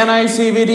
NICVD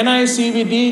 NICVD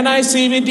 NICVD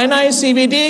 NICVD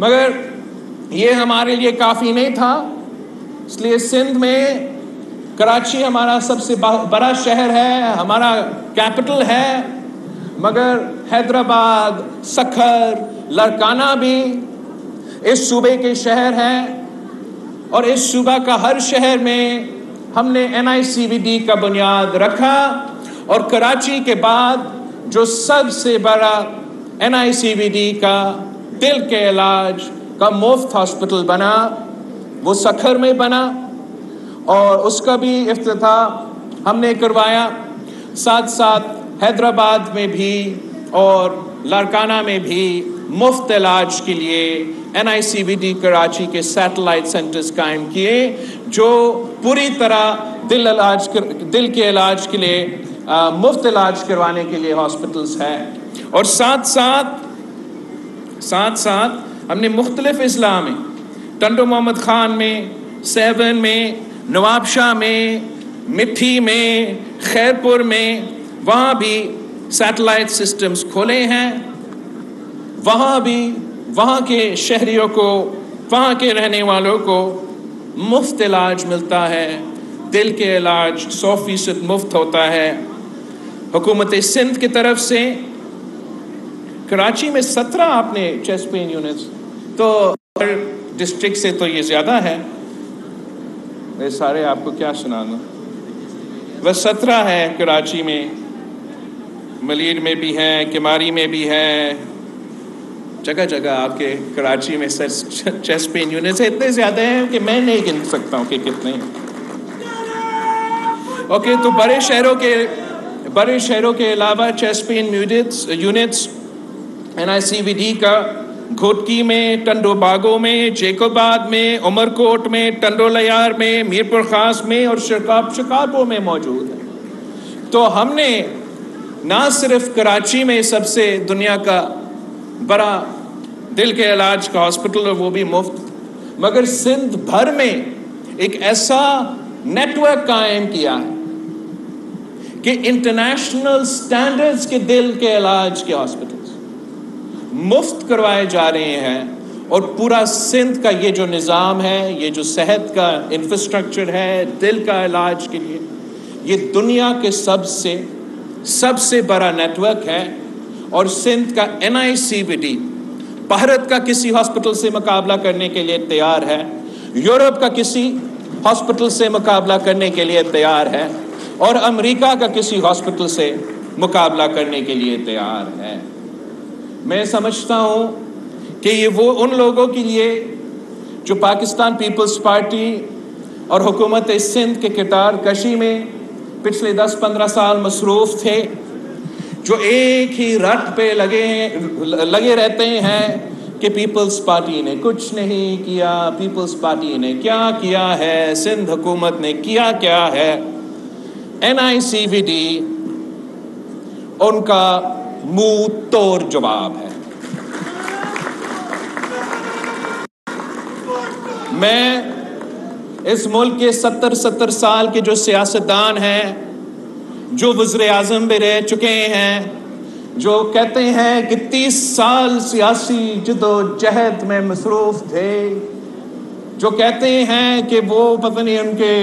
مگر یہ ہمارے لیے کافی نہیں تھا، اس لیے سندھ میں کراچی ہمارا سب سے بڑا شہر ہے، ہمارا کیپٹل ہے، مگر حیدرآباد، سکھر، لاڑکانہ بھی اس صوبے کے شہر ہیں، اور اس صوبہ کا ہر شہر میں ہم نے NICVD کا بنیاد رکھا، اور کراچی کے بعد جو سب سے بڑا NICVD کا دل کے علاج کا مفت ہاسپٹل بنا وہ سکھر میں بنا، اور اس کا بھی افتتاح ہم نے کروایا، ساتھ ساتھ حیدرآباد میں بھی اور لاڑکانہ میں بھی مفت علاج کے لیے NICVD کراچی کے سیٹلائٹ سینٹرز قائم کیے، جو پوری طرح دل کے علاج کے لیے مفت علاج کروانے کے لیے ہاسپٹلز ہے۔ اور ساتھ ساتھ ہم نے مختلف اضلاع میں، ٹنڈو محمد خان میں، سیون میں، نواب شاہ میں، مٹھی میں، خیرپور میں، وہاں بھی سیٹلائٹ سسٹمز کھولے ہیں، وہاں بھی وہاں کے شہریوں کو، وہاں کے رہنے والوں کو مفت علاج ملتا ہے، دل کے علاج 100% مفت ہوتا ہے۔ حکومت سندھ کی طرف سے کراچی میں 17 آپ نے چیسٹ پین یونٹس، تو ہر ڈسٹرکٹ سے تو یہ زیادہ ہے، یہ سارے آپ کو کیا سنا دوں، بس 17 ہے کراچی میں، ملیر میں بھی ہے، کماری میں بھی ہے، جگہ جگہ آپ کے کراچی میں چیسٹ پین یونٹس اتنے زیادہ ہیں کہ میں نہیں گن سکتا ہوں کہ کتنے ہیں۔ اوکے، تو بڑے شہروں کے علاوہ چیسٹ پین یونٹس NICVD کا گھوٹکی میں، ٹنڈو باغوں میں، جیکوباد میں، عمرکوٹ میں، ٹنڈو لیار میں، میرپور خاص میں اور شکارپور میں موجود ہے۔ تو ہم نے نہ صرف کراچی میں سب سے دنیا کا بڑا دل کے علاج کا ہاسپٹل اور وہ بھی مفت، مگر سندھ بھر میں ایک ایسا نیٹ ورک قائم کیا ہے کہ انٹرنیشنل سٹینڈرڈز کے دل کے علاج کے ہاسپٹلز مفت کروائے جا رہے ہیں، اور پورا سندھ کا یہ جو نظام ہے، یہ جو صحت کا انفراسٹرکچر ہے دل کا علاج کے لیے، یہ دنیا کے سب سے بڑا نیٹ ورک ہے، اور سندھ کا NICVD بھارت کا کسی ہاسپٹل سے مقابلہ کرنے کے لیے تیار ہے، یورپ کا کسی ہاسپٹل سے مقابلہ کرنے کے لیے تیار ہے، اور امریکہ کا کسی ہاسپٹل سے مقابلہ کرنے کے لیے تیار ہے۔ میں سمجھتا ہوں کہ یہ وہ ان لوگوں کے لیے جو پاکستان پیپلز پارٹی اور حکومت سندھ کے کردار کشی میں پچھلے 10-15 سال مصروف تھے، جو ایک ہی رٹ پہ لگے رہتے ہیں کہ پیپلز پارٹی نے کچھ نہیں کیا، پیپلز پارٹی نے کیا کیا ہے، سندھ حکومت نے کیا ہے۔ NICVD ان کا منہ توڑ جواب ہے۔ میں اس ملک کے 70 سال کے جو سیاستدان ہیں، جو وزیر اعظم بھی رہ چکے ہیں، جو کہتے ہیں کہ 30 سال سیاسی جدوجہد میں مصروف تھے، جو کہتے ہیں کہ وہ پتہ نہیں ان کے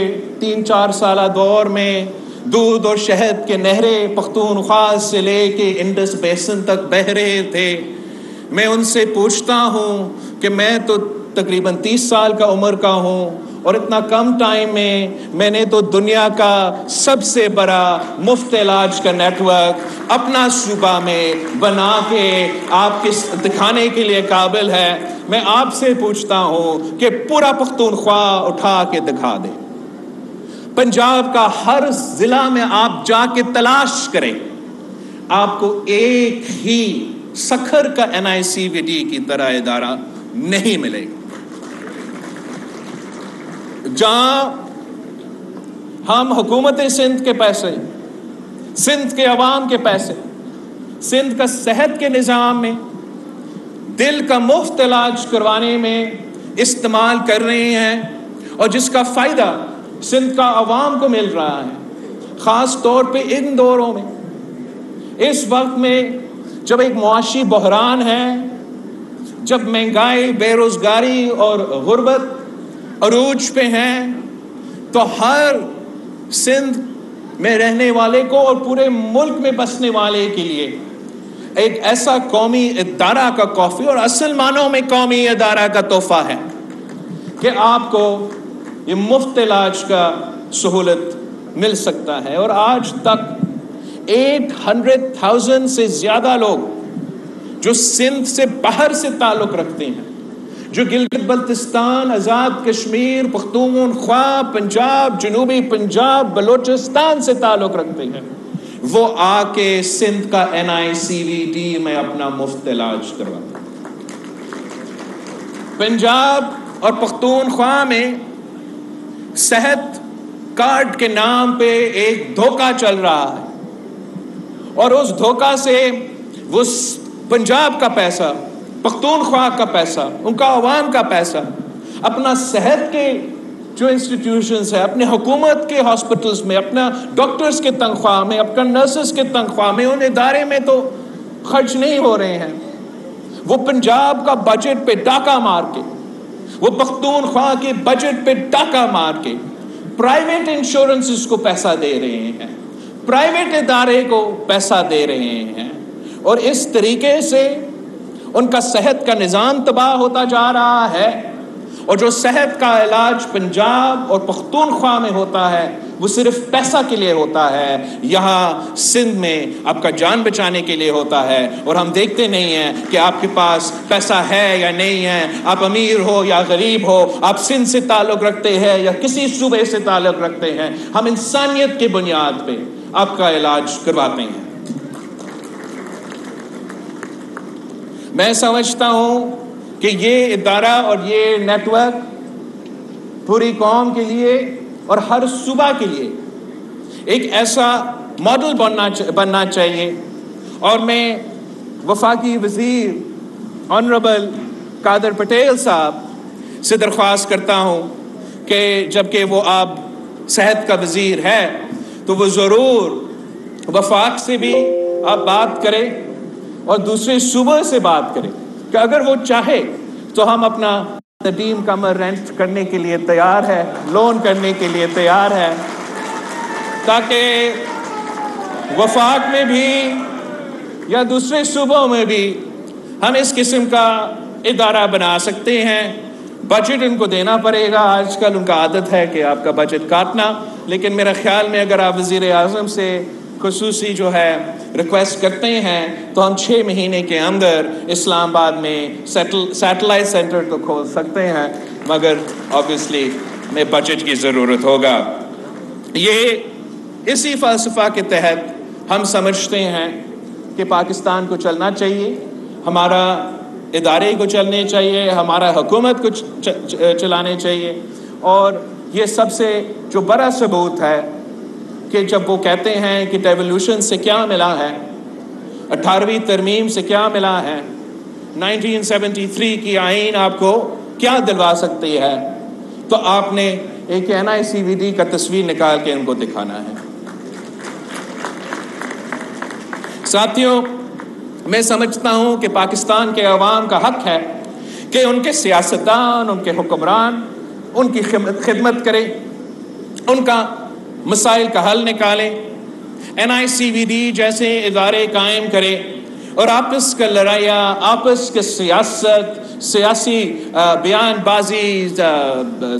3-4 سالہ دور میں دودھ اور شہد کے نہریں پختونخوا سے لے کے انڈس بیسن تک بہہ رہے تھے، میں ان سے پوچھتا ہوں کہ میں تو تقریباً 30 سال کا عمر کا ہوں، اور اتنا کم ٹائم میں نے تو دنیا کا سب سے بڑا مفت علاج کا نیٹ ورک اپنا صوبہ میں بنا کے آپ کے دکھانے کے لیے قابل ہے۔ میں آپ سے پوچھتا ہوں کہ پورا پختونخوا اٹھا کے دکھا دیں، پنجاب کا ہر ضلع میں آپ جا کے تلاش کریں، آپ کو ایک ہی سکھر کا NICVD کی طرح ادارہ نہیں ملے گا، جہاں ہم حکومت سندھ کے پیسے، سندھ کے عوام کے پیسے، سندھ کا صحت کے نظام میں دل کا مفت علاج کروانے میں استعمال کر رہے ہیں، اور جس کا فائدہ سندھ کا عوام کو مل رہا ہے، خاص طور پہ ان دوروں میں، اس وقت میں جب ایک معاشی بحران ہے، جب مہنگائی، بے روزگاری اور غربت عروج پہ ہیں، تو ہر سندھ میں رہنے والے کو اور پورے ملک میں بسنے والے کے لیے ایک ایسا قومی ادارہ کا کافی اور اصل معنوں میں قومی ادارہ کا تحفہ ہے کہ آپ کو یہ مفت علاج کا سہولت مل سکتا ہے۔ اور آج تک 800,000 سے زیادہ لوگ جو سندھ سے باہر سے تعلق رکھتے ہیں، جو گلگت بلتستان، آزاد کشمیر، پختونخوا، پنجاب، جنوبی پنجاب، بلوچستان سے تعلق رکھتے ہیں، وہ آ کے سندھ کا NICVD میں اپنا مفت علاج کرواتے ہیں۔ پنجاب اور پختونخوا میں صحت کارڈ کے نام پہ ایک دھوکہ چل رہا ہے، اور اس دھوکہ سے وہ پنجاب کا پیسہ، پختونخوا کا پیسہ، ان کا عوام کا پیسہ اپنا صحت کے جو انسٹیٹیوشنز ہے، اپنے حکومت کے ہاسپٹلز میں، اپنا ڈاکٹرز کے تنخواہ میں، اپنا نرسز کے تنخواہ میں، ان ادارے میں تو خرچ نہیں ہو رہے ہیں۔ وہ پنجاب کا بجٹ پہ ڈاکہ مار کے، وہ پختونخوا کے بجٹ پہ ڈاکہ مار کے پرائیویٹ انشورنسز کو پیسہ دے رہے ہیں، پرائیویٹ ادارے کو پیسہ دے رہے ہیں، اور اس طریقے سے ان کا صحت کا نظام تباہ ہوتا جا رہا ہے۔ اور جو صحت کا علاج پنجاب اور پختونخوا میں ہوتا ہے وہ صرف پیسہ کے لیے ہوتا ہے، یہاں سندھ میں آپ کا جان بچانے کے لیے ہوتا ہے۔ اور ہم دیکھتے نہیں ہیں کہ آپ کے پاس پیسہ ہے یا نہیں ہے، آپ امیر ہو یا غریب ہو، آپ سندھ سے تعلق رکھتے ہیں یا کسی صوبے سے تعلق رکھتے ہیں، ہم انسانیت کی بنیاد پہ آپ کا علاج کرواتے ہیں۔ میں سمجھتا ہوں کہ یہ ادارہ اور یہ نیٹ ورک پوری قوم کے لیے اور ہر صوبہ کے لیے ایک ایسا ماڈل بننا چاہیے۔ اور میں وفاقی وزیر آنریبل قادر پٹیل صاحب سے درخواست کرتا ہوں کہ جبکہ وہ آپ صحت کا وزیر ہے تو وہ ضرور وفاق سے بھی آپ بات کریں اور دوسرے صوبوں سے بات کریں کہ اگر وہ چاہے تو ہم اپنا ندیم کمر رینٹ کرنے کے لیے تیار ہے، لون کرنے کے لیے تیار ہے، تاکہ وفاق میں بھی یا دوسرے صوبوں میں بھی ہم اس قسم کا ادارہ بنا سکتے ہیں۔ بجٹ ان کو دینا پڑے گا، آج کل ان کا عادت ہے کہ آپ کا بجٹ کاٹنا، لیکن میرا خیال میں اگر آپ وزیر اعظم سے خصوصی جو ہے ریکویسٹ کرتے ہیں تو ہم 6 مہینے کے اندر اسلام آباد میں سیٹلائٹ سینٹر تو کھول سکتے ہیں، مگر آبویسلی میں بجٹ کی ضرورت ہوگا۔ یہ اسی فلسفہ کے تحت ہم سمجھتے ہیں کہ پاکستان کو چلنا چاہیے، ہمارا ادارے کو چلنے چاہیے، ہمارا حکومت کو چلانے چاہیے۔ اور یہ سب سے جو بڑا ثبوت ہے کہ جب وہ کہتے ہیں کہ ڈیولوشن سے کیا ملا ہے، 18ویں ترمیم سے کیا ملا ہے، 1973 کی آئین آپ کو کیا دلوا سکتی ہے، تو آپ نے ایک NICVD کا تصویر نکال کے ان کو دکھانا ہے۔ ساتھیوں، میں سمجھتا ہوں کہ پاکستان کے عوام کا حق ہے کہ ان کے سیاستدان، ان کے حکمران ان کی خدمت کریں، ان کا مسائل کا حل نکالیں، NICVD جیسے ادارے قائم کریں، اور آپس کا لڑائیاں، آپس کے سیاست، سیاسی بیان بازی،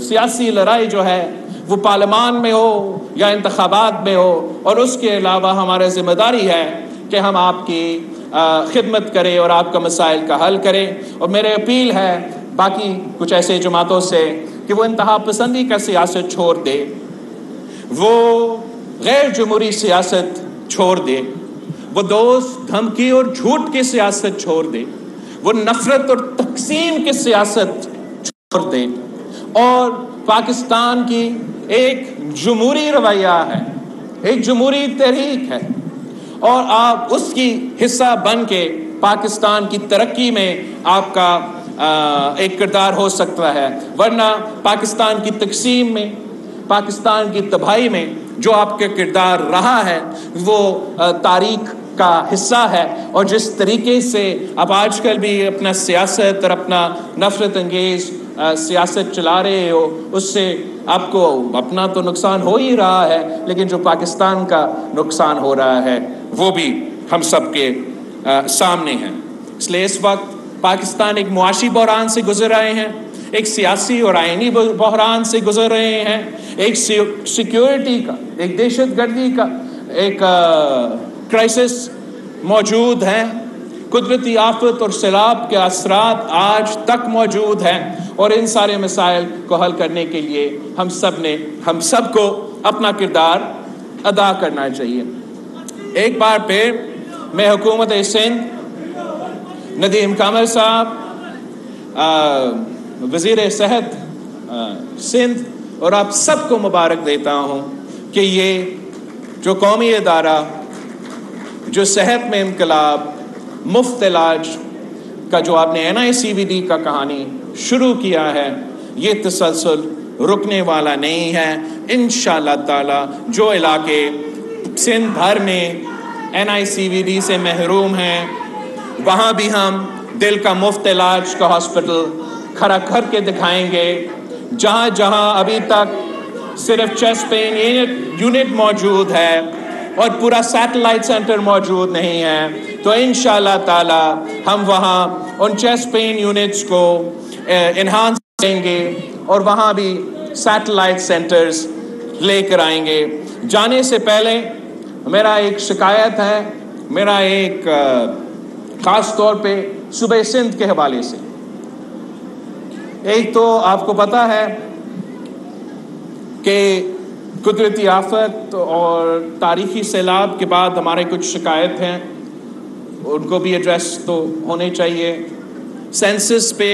سیاسی لڑائی جو ہے وہ پارلیمان میں ہو یا انتخابات میں ہو، اور اس کے علاوہ ہمارا ذمہ داری ہے کہ ہم آپ کی خدمت کریں اور آپ کا مسائل کا حل کریں۔ اور میرے اپیل ہے باقی کچھ ایسے جماعتوں سے کہ وہ انتہا پسندی کا سیاست چھوڑ دے، وہ غیر جمہوری سیاست چھوڑ دے، وہ دوست دھمکی اور جھوٹ کی سیاست چھوڑ دے، وہ نفرت اور تقسیم کی سیاست چھوڑ دے، اور پاکستان کی ایک جمہوری رویہ ہے، ایک جمہوری تحریک ہے، اور آپ اس کی حصہ بن کے پاکستان کی ترقی میں آپ کا ایک کردار ہو سکتا ہے، ورنہ پاکستان کی تقسیم میں، پاکستان کی تباہی میں جو آپ کا کردار رہا ہے وہ تاریخ کا حصہ ہے، اور جس طریقے سے آپ آج کل بھی اپنا سیاست اور اپنا نفرت انگیز سیاست چلا رہے ہو، اس سے آپ کو اپنا تو نقصان ہو ہی رہا ہے، لیکن جو پاکستان کا نقصان ہو رہا ہے وہ بھی ہم سب کے سامنے ہیں۔ اس لیے اس وقت پاکستان ایک معاشی بحران سے گزر رہے ہیں، ایک سیاسی اور آئینی بحران سے گزر رہے ہیں، ایک سیکیورٹی کا، ایک دہشت گردی کا ایک کرائسس موجود ہے، قدرتی آفت اور سیلاب کے اثرات آج تک موجود ہیں، اور ان سارے مسائل کو حل کرنے کے لیے ہم سب کو اپنا کردار ادا کرنا چاہیے۔ ایک بار پھر میں حکومت سندھ، ندیم کامل صاحب، وزیر صحت سندھ اور آپ سب کو مبارک دیتا ہوں کہ یہ جو قومی ادارہ جو صحت میں انقلاب، مفت علاج کا جو آپ نے NICVD کا کہانی شروع کیا ہے، یہ تسلسل رکنے والا نہیں ہے۔ انشاءاللہ تعالی جو علاقے سندھ بھر میں NICVD سے محروم ہیں، وہاں بھی ہم دل کا مفت علاج کا ہاسپٹل کھڑا کر کے دکھائیں گے۔ جہاں جہاں ابھی تک صرف چیسٹ پین یونٹ موجود ہے اور پورا سیٹلائٹ سینٹر موجود نہیں ہے، تو انشاءاللہ تعالی ہم وہاں ان چیسٹ پین یونٹس کو انہانس کریں گے اور وہاں بھی سیٹلائٹ سینٹرز لے کر آئیں گے۔ جانے سے پہلے میرا ایک شکایت ہے، میرا ایک خاص طور پہ صوبہ سندھ کے حوالے سے۔ ایک تو آپ کو پتہ ہے کہ قدرتی آفت اور تاریخی سیلاب کے بعد ہمارے کچھ شکایت ہیں، ان کو بھی ایڈریس تو ہونے چاہیے۔ سینسس پہ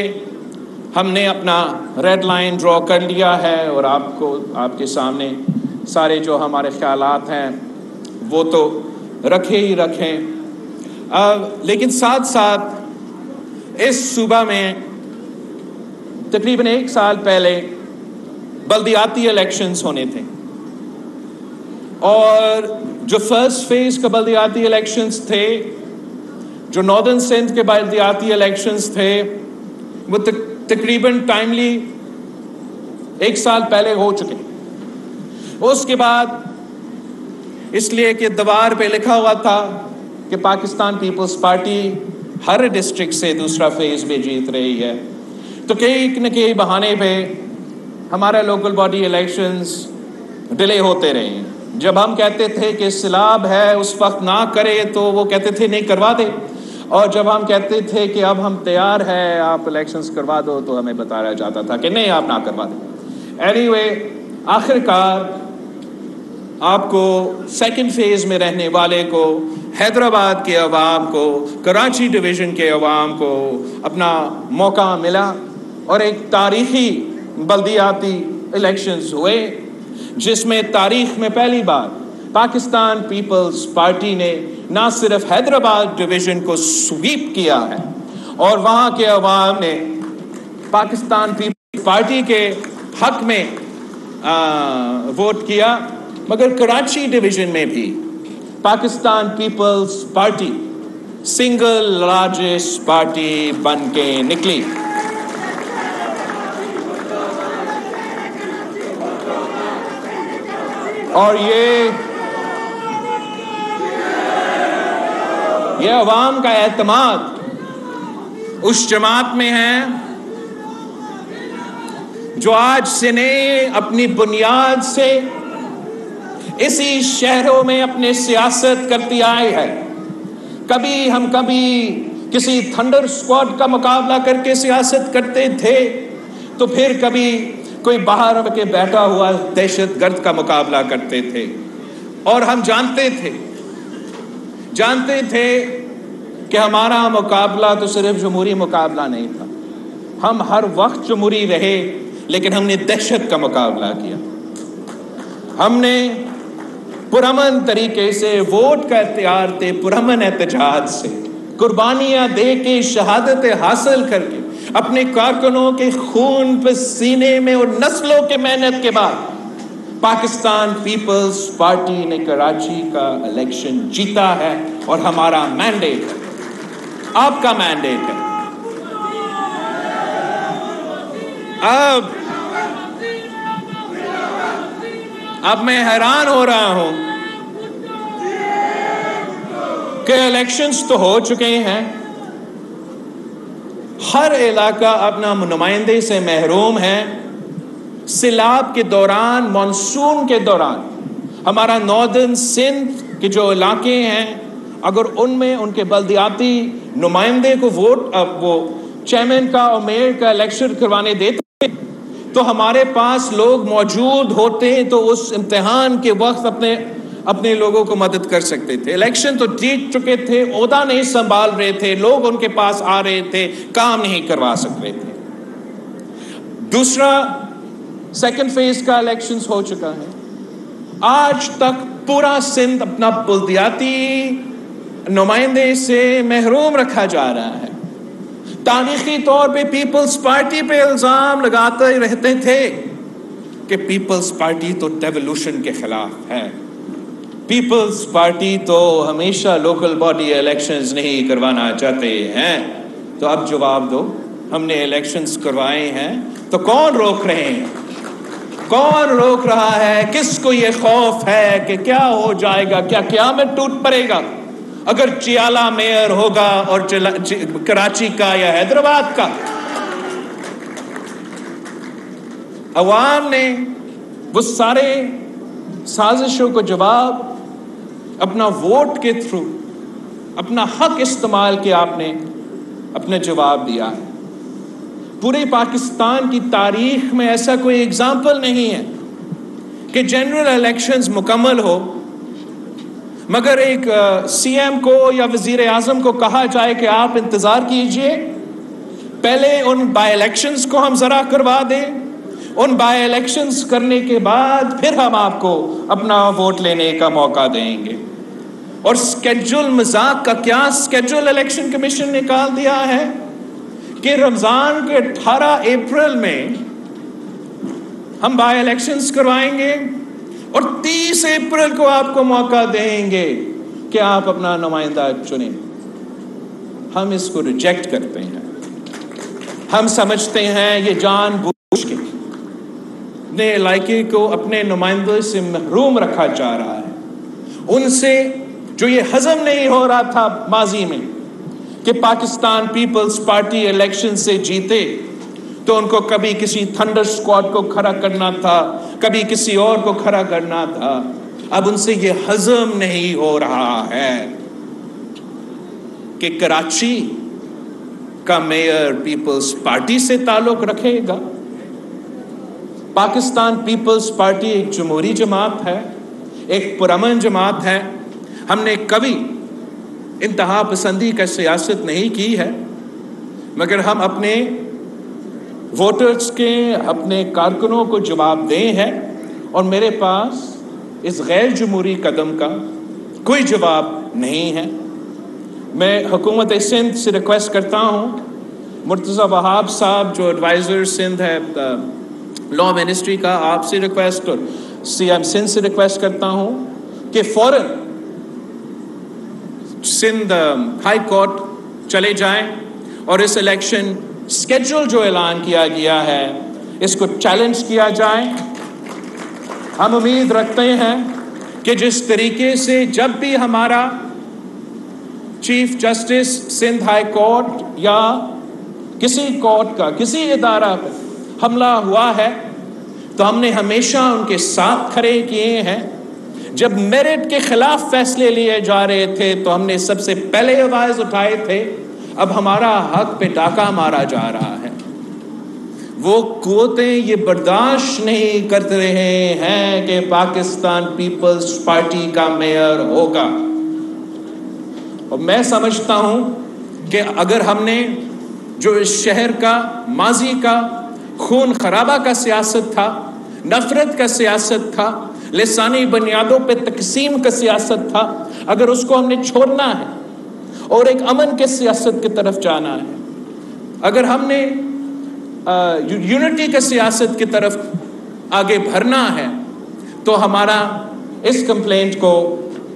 ہم نے اپنا ریڈ لائن ڈرا کر لیا ہے، اور آپ کے سامنے سارے جو ہمارے خیالات ہیں وہ تو رکھے ہی رکھیں، لیکن ساتھ ساتھ اس صوبہ میں تقریباً 1 سال پہلے بلدیاتی الیکشنز ہونے تھے، اور جو فرسٹ فیز کا بلدیاتی الیکشنز تھے، جو ناردرن سندھ کے بلدیاتی الیکشنز تھے، وہ تقریباً ٹائملی 1 سال پہلے ہو چکے۔ اس کے بعد اس لیے کہ دیوار پہ لکھا ہوا تھا کہ پاکستان پیپلز پارٹی ہر ڈسٹرکٹ سے دوسرا فیز بھی جیت رہی ہے، تو کئی نہ کئی بہانے پہ ہمارے لوکل باڈی الیکشنز ڈیلے ہوتے رہے ہیں۔ جب ہم کہتے تھے کہ سیلاب ہے اس وقت نہ کرے تو وہ کہتے تھے نہیں کروا دے، اور جب ہم کہتے تھے کہ اب ہم تیار ہیں آپ الیکشنز کروا دو تو ہمیں بتایا جاتا تھا کہ نہیں آپ نہ کروا دیں۔ اینی وے آخر کار آپ کو سیکنڈ فیز میں رہنے والے کو، حیدرآباد کے عوام کو، کراچی ڈویژن کے عوام کو اپنا موقع ملا، اور ایک تاریخی بلدیاتی الیکشنز ہوئے جس میں تاریخ میں پہلی بار پاکستان پیپلز پارٹی نے نہ صرف حیدرآباد ڈویژن کو سویپ کیا ہے اور وہاں کے عوام نے پاکستان پیپلز پارٹی کے حق میں ووٹ کیا، مگر کراچی ڈویژن میں بھی Pakistan Peoples Party single largest party بن کے نکلی۔ اور یہ عوام کا اعتماد اس جماعت میں ہے جو آج سے نہیں اپنی بنیاد سے اسی شہروں میں اپنے سیاست کرتی آئی ہے۔ کبھی کسی تھنڈر اسکواڈ کا مقابلہ کر کے سیاست کرتے تھے، تو پھر کبھی کوئی باہر کے بیٹھا ہوا دہشت گرد کا مقابلہ کرتے تھے، اور ہم جانتے تھے کہ ہمارا مقابلہ تو صرف جمہوری مقابلہ نہیں تھا، ہم ہر وقت جمہوری رہے لیکن ہم نے دہشت کا مقابلہ کیا۔ ہم نے پرامن طریقے سے ووٹ کا اختیار تھے، پرامن احتجاج سے قربانیاں دے کے، شہادتیں حاصل کر کے، اپنے کارکنوں کے خون پسینے میں اور نسلوں کے محنت کے بعد پاکستان پیپلز پارٹی نے کراچی کا الیکشن جیتا ہے، اور ہمارا مینڈیٹ ہے، آپ کا مینڈیٹ ہے۔ اب میں حیران ہو رہا ہوں کہ الیکشنز تو ہو چکے ہیں، ہر علاقہ اپنا نمائندے سے محروم ہے۔ سیلاب کے دوران، مانسون کے دوران، ہمارا ناردرن سندھ کے جو علاقے ہیں، اگر ان میں ان کے بلدیاتی نمائندے کو وہ چیئرمین کا اور میئر کا الیکشن کروانے دیتے تو ہمارے پاس لوگ موجود ہوتے تو اس امتحان کے وقت اپنے لوگوں کو مدد کر سکتے تھے۔ الیکشن تو جیت چکے تھے، عہدہ نہیں سنبھال رہے تھے، لوگ ان کے پاس آ رہے تھے، کام نہیں کروا سک رہے تھے۔ دوسرا، سیکنڈ فیز کا الیکشنز ہو چکا ہے، آج تک پورا سندھ اپنا بلدیاتی نمائندے سے محروم رکھا جا رہا ہے۔ تاریخی طور پہ پیپلز پارٹی پہ الزام لگاتے رہتے تھے کہ پیپلز پارٹی تو ڈیولوشن کے خلاف ہے، پیپلز پارٹی تو ہمیشہ لوکل باڈی الیکشنز نہیں کروانا چاہتے ہیں۔ تو اب جواب دو، ہم نے الیکشنز کروائے ہیں تو کون روک رہے ہیں؟ کون روک رہا ہے؟ کس کو یہ خوف ہے کہ کیا ہو جائے گا، کیا قیامت ٹوٹ پڑے گا اگر چیالہ میئر ہوگا اور کراچی کا یا حیدرآباد کا؟ عوام نے وہ سارے سازشوں کو جواب اپنا ووٹ کے تھرو، اپنا حق استعمال کیا، آپ نے اپنا جواب دیا ہے۔ پورے پاکستان کی تاریخ میں ایسا کوئی اگزامپل نہیں ہے کہ جنرل الیکشنز مکمل ہو مگر ایک سی ایم کو یا وزیر اعظم کو کہا جائے کہ آپ انتظار کیجئے، پہلے ان بائی الیکشنز کو ہم ذرا کروا دیں، ان بائی الیکشنز کرنے کے بعد پھر ہم آپ کو اپنا ووٹ لینے کا موقع دیں گے۔ اور سکیڈول مذاق کا کیا سکیڈول الیکشن کمیشن نے نکال دیا ہے کہ رمضان کے 18 اپریل میں ہم بائی الیکشنز کروائیں گے اور 30 اپریل کو آپ کو موقع دیں گے کہ آپ اپنا نمائندہ چنیں۔ ہم اس کو ریجیکٹ کرتے ہیں۔ ہم سمجھتے ہیں یہ جان بوجھ کے اپنے علاقے کو اپنے نمائندے سے محروم رکھا جا رہا ہے، ان سے جو یہ ہضم نہیں ہو رہا تھا ماضی میں کہ پاکستان پیپلز پارٹی الیکشن سے جیتے تو ان کو کبھی کسی تھنڈر اسکواڈ کو کھڑا کرنا تھا، کبھی کسی اور کو کھڑا کرنا تھا، اب ان سے یہ ہضم نہیں ہو رہا ہے کہ کراچی کا میئر پیپلز پارٹی سے تعلق رکھے گا۔ پاکستان پیپلز پارٹی ایک جمہوری جماعت ہے، ایک پرامن جماعت ہے۔ ہم نے کبھی انتہا پسندی کا سیاست نہیں کی ہے، مگر ہم اپنے ووٹرز کے، اپنے کارکنوں کو جواب دیں ہیں، اور میرے پاس اس غیر جمہوری قدم کا کوئی جواب نہیں ہے۔ میں حکومت سندھ سے ریکویسٹ کرتا ہوں، مرتضی وہاب صاحب جو ایڈوائزر سندھ ہے لا منسٹری کا، آپ سے ریکویسٹ اور سی ایم سندھ سے ریکویسٹ کرتا ہوں کہ فوراً سندھ ہائی کورٹ چلے جائیں اور اس الیکشن سکیڈول جو اعلان کیا گیا ہے اس کو چیلنج کیا جائے۔ ہم امید رکھتے ہیں کہ جس طریقے سے جب بھی ہمارا chief justice Sindh high court یا کسی کورٹ کا کسی ادارہ پر حملہ ہوا ہے تو ہم نے ہمیشہ ان کے ساتھ کھڑے کیے ہیں۔ جب میرٹ کے خلاف فیصلے لیے جا رہے تھے تو ہم نے سب سے پہلے آواز اٹھائے تھے، اب ہمارا حق پہ ڈاکہ مارا جا رہا ہے۔ وہ قوتیں یہ برداشت نہیں کر رہے ہیں کہ پاکستان پیپلز پارٹی کا میئر ہوگا، اور میں سمجھتا ہوں کہ اگر ہم نے جو اس شہر کا ماضی کا خون خرابہ کا سیاست تھا، نفرت کا سیاست تھا، لسانی بنیادوں پہ تقسیم کا سیاست تھا، اگر اس کو ہم نے چھوڑنا ہے اور ایک امن کے سیاست کی طرف جانا ہے، اگر ہم نے یونٹی کے سیاست کی طرف آگے بڑھنا ہے، تو ہمارا اس کمپلینٹ کو